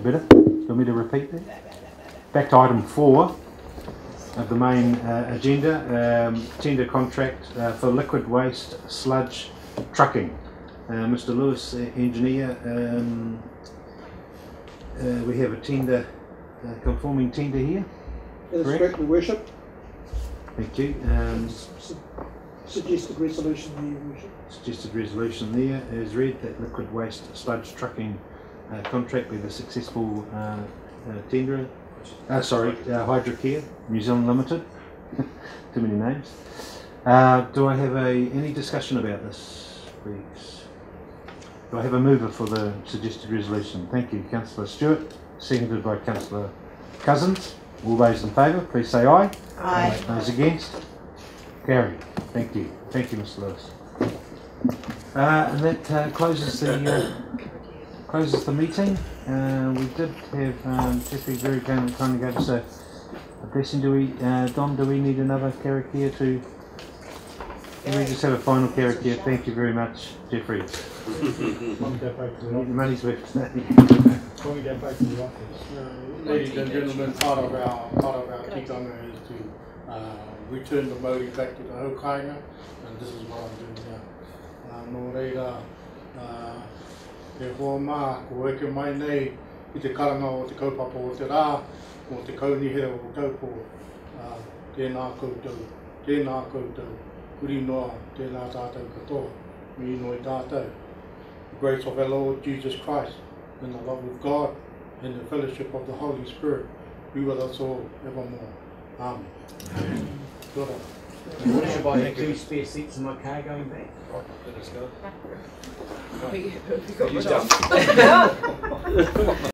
the better. Do you want me to repeat that? Back to item 4 of the main agenda, tender contract for liquid waste sludge trucking. Mr. Lewis, engineer, we have a tender, conforming tender here. That is correct, Your Worship. Thank you. Suggested resolution there, Your Worship. Suggested resolution there is read that liquid waste sludge trucking contract with a successful tenderer. Hydrocare, New Zealand Limited. Too many names. Do I have any discussion about this, please? Do I have a mover for the suggested resolution? Thank you, Councillor Stewart, seconded by Councillor Cousins. All those in favour, please say aye. Aye. Those against? Carried. Thank you. Thank you, Mr. Lewis. And that closes the meeting. We did have Jeffrey very kindly gave us a blessing. Do we, Don? Do we need another karakia to? Can we just have a final karakia? Thank you very much, Jeffrey. Money's worth today. When we get back to the office, ladies and gentlemen, part of our tikanga is to return the Māori back to the Haukainga, and this is what I'm doing now. Nō reira, e hoa mā, ko eke mai nei i te karanga o te kaupapa o te rā, o te Kaunihera o Taupo. Tēnā koutou, kuri noa, tēnā tātou katoa, mi noi tātou. The grace of our Lord Jesus Christ, and the love of God, and the fellowship of the Holy Spirit be with us all evermore. Amen. Should I have 2 spare seats in my car going back? We got rid of.